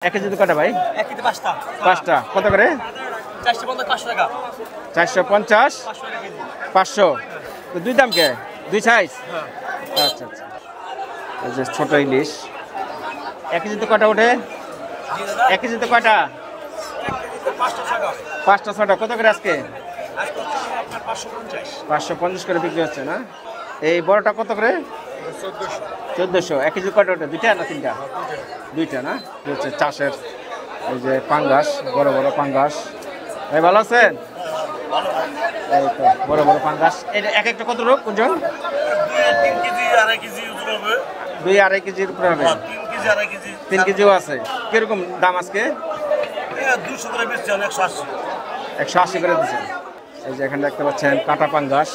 এক কেজি কটা ভাই? এক কেজি পাঁচটা। পাঁচটা কত করে? 450 টাকা। 450 500। তো দুই দাম কে? দুই সাইজ? আচ্ছা আচ্ছা। এই যে ছোট ইলিশ এক কেজি কটা ওঠে? এক কেজি কয়টা? পাঁচটা ছটা কত করে আজকে? 550 করে বিক্রি হচ্ছে না? এই বড়টা কত করে? 1400। এক কেজি কটা ওঠে? দুইটা না তিনটা? দুইটা না? হচ্ছে চাষের এই যে পাঙ্গাস, বড় বড় পাঙ্গাস। ভাই ভালো আছেন? এই তো বড় বড় পাঙ্গাস। এটা এক একটা কত রোগ ওজন? 3 কেজি 2.5 কেজি ওজন হবে। 2-2.5 কেজির উপরে হবে? 3 কেজি 2.5 কেজি। 3 কেজিও আছে। কিরকম দাম আজকে? 200 করে বেচছি, 180। 180 করে দিচ্ছেন। এই যে এখানে দেখতে পাচ্ছেন কাটা পাঙ্গাস।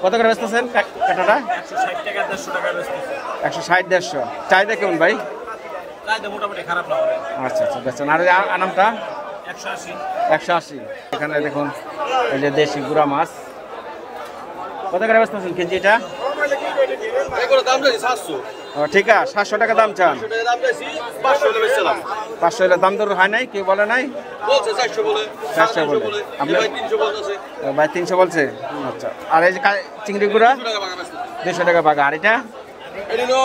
কত করে বেচতেছেন কাটাটা? 160 টাকা 150 টাকা বেচছি। 160-150। চাহিদা কেমন ভাই? চাইদা মোটামুটি খারাপ না। আচ্ছা আচ্ছা বেচছেন। আর আনামটা? 180। 180। এখানে দেখুন এই যে দেশি গুড়া মাছ। কত করে বেচতেছেন কেজি এটা? এগুলো দাম যাচ্ছে 700। ও ঠিক আছে, 700 টাকা দাম চান? 700 টাকা দাম যাচ্ছে, 500 টাকা বেচছিলাম। 500 এর দাম দর হয় নাই? কেউ বলে নাই? বলছে 400 বলে। 400 বলে। আপনি ভাই 300 বলতেছে। ভাই 300 বলছে? আচ্ছা। আর এই যে চিংড়ি গুড়া 200 টাকা বাগা বেচছি। 200 টাকা বাগা। আর এটা? এটা হলো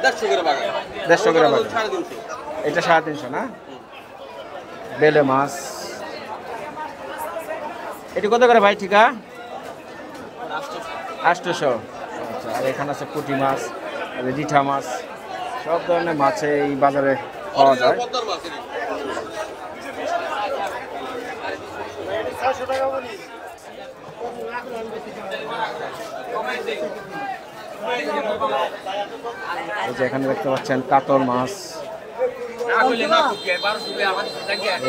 150 করে বাগা। 150 করে বাগা। 350। এটা 350 না? বেলে মাছ। এটি কত করে ভাই ঠিকা? 800। আচ্ছা। আর এখানে আছে পুঁটি মাছ, আর রিঠা মাছ, সব ধরনের মাছ এই বাজারে পাওয়া যায়। পদ্মার মাছ এটি। এই যে এখানে দেখতে পাচ্ছেন কাতল মাছ।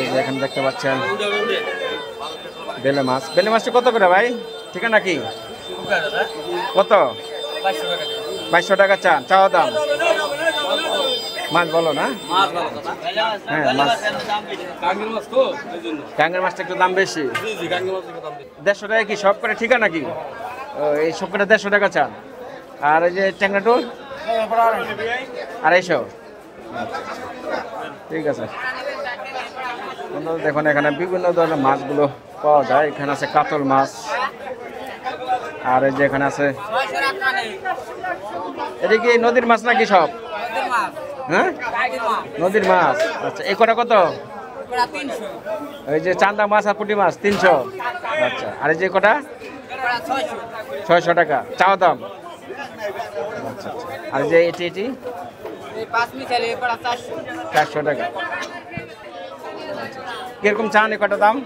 এই যে এখানে দেখতে পাচ্ছেন বেলে মাছ। বেলে মাছটা কত করে ভাই ঠিকানা কি? কত? 2200 টাকা চান? চাওয়া দাম? মাছ বলো না? হ্যাঁ মাছ। টাঙ্গের মাছটা একটু দাম বেশি। 150 টাকা কি সব করে ঠিকানা কি? এই সব করে 150 টাকা চান। আর এই যে ট্যাংরা টোল 250। ঠিক আছে। দেখুন এখানে বিভিন্ন ধরনের মাছগুলো পাওয়া যায়। এখানে আছে কাতল মাছ, আর এই যে এখানে আছে এটা কি নদীর মাছ নাকি সব? হ্যাঁ নদীর মাছ। আচ্ছা এই কটা কত? এই যে চান্দা মাছ আর পুঁটি মাছ 300। আচ্ছা। আর এই যে কটা? 600 টাকা চাওয়া দাম? আচ্ছা আচ্ছা। আর যে এটি 400 টাকা। কিরকম চান এ কটা দাম?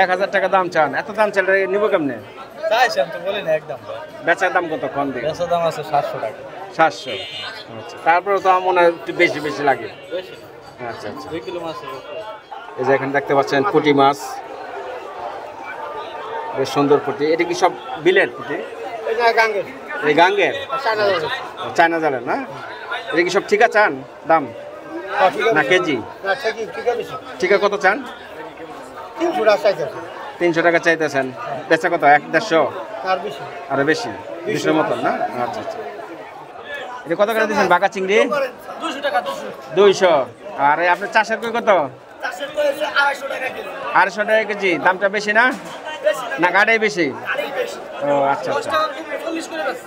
1000 টাকা দাম চান? এত দাম চাইলে নিব কেমনে? চাইছেন তো বলেন একদম। বেচার দাম কত কোন দিকে? বেচার দাম আছে 700 টাকা। 700। আচ্ছা। তারপরে তো আমার মনে হয় একটু বেশি বেশি লাগে। বেশি। আচ্ছা আচ্ছা। 2 কিলো মাছ। এই যে এখানে দেখতে পাচ্ছেন পুঁটি মাছ, বেশ সুন্দর পুঁটি। এটা কি সব বিলের পুঁটি? এটা গাঙ্গের। এই গাঙ্গের? চায়না জালের না? এটা কি সব ঠিকা চান দাম না কেজি? না ঠিক আছে। ঠিকা কত চান? 300 টাকা চাইছেন। 300 টাকা চাইতেছেন। বেচা কত? 150? আর বেশি। আরো বেশি 200 মতন না? আচ্ছা আচ্ছা। এটা কত করে দিচ্ছেন বাঘা চিংড়ি? 200 টাকা 200। আর এই আপনার চাষের কই কত? চাষের করেছে 250 টাকা কেজি। 250 টাকা কেজি। দামটা বেশি না? না গাড়াই বেশি? আরেই বেশি। ও আচ্ছা 10 আচ্ছা। টাকা 40 করে বেচছে।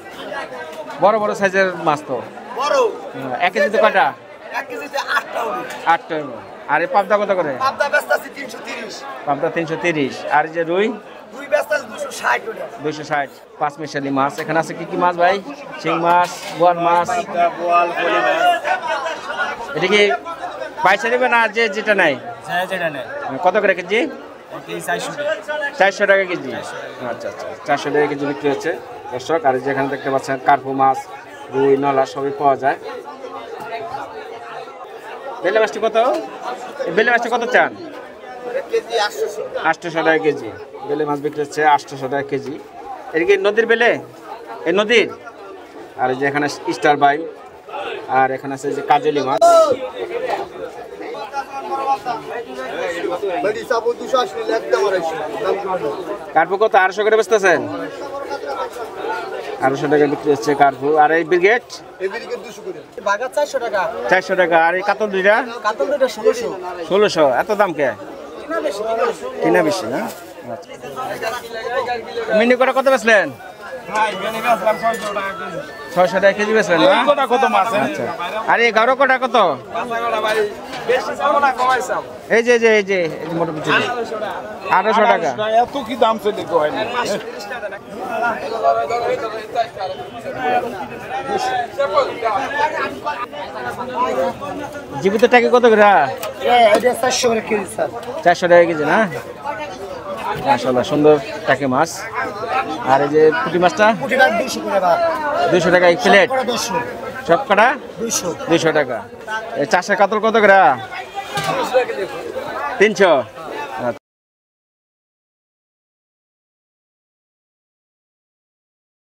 বড় বড় সাইজের মাছ তো। বড় 1 কেজিতে কয়টা? 1 কেজিতে 8টা হবে। 8টা। আর এই পাবদা কত করে? পাবদা বেচতাছি 330। পাবদা 330। আর এই যে রুই? রুই বেচতাছি 260 টাকা। 260। 5 মিশালি মাছ। এখানে আছে কি কি মাছ ভাই? শিং মাছ, বোয়াল মাছ। বোয়াল পলি মাছ। এটা কি পয়সা নেবে না যে যেটা নাই? হ্যাঁ যেটা নেই। কত করে কেজি? এই 400 টাকা। 400 টাকা কেজি। আচ্ছা আচ্ছা। 400 টাকা কেজি বিক্রি হচ্ছে দর্শক। আর যেখানে দেখতে পাচ্ছেন কার্পু মাছ, রুই, নলা সবই পাওয়া যায়। বেলে মাছটি কত? বেলে মাছটি কত চান? কেজি 800। 800 টাকা কেজি। বেলে মাছ বিক্রি হচ্ছে 800 টাকা কেজি। এটা কি নদীর বেলে? এই নদীর? আর এই যে এখানে স্টার বাই, আর এখানে আছে যে কাজলি মাছ। একদম কার্পু কত? 800 করে বেচতেছেন? 1200 টাকা বিক্রি হচ্ছে কার্পু। আর এই ব্রিগেড বাগা 400 টাকা 400 টাকা। আর এই কাতল দুইটা কাতল দুটো 1600 1600। এত দাম কে? কিনা বেশি না? আচ্ছা। মিনি কটা কত বেচলেন? ভাই মেনে বেচলাম 600 টাকা কেজি 600 টাকা কেজি বেচলেন না? কত মাছ আচ্ছা। আর এই গারো কটা কত? কাঁচাগোড়া ভাই বেশি চাও না কমাইছাম এই যে মোটা পিচি 1800 টাকা। এত কি দাম চলে কয় না জীবিত টাকি কত করে? এটা 400 করে কেজি স্যার 400 টাকা কেজি না? মাশাআল্লাহ সুন্দর টাকি মাছ। আর এই যে পুঁটি মাছটা পুটিটা 200 করে ভাই 200 টাকা এক প্লেট। 200 সব কটা 200 200 টাকা। এই চাষের কাতল কত করে? 300।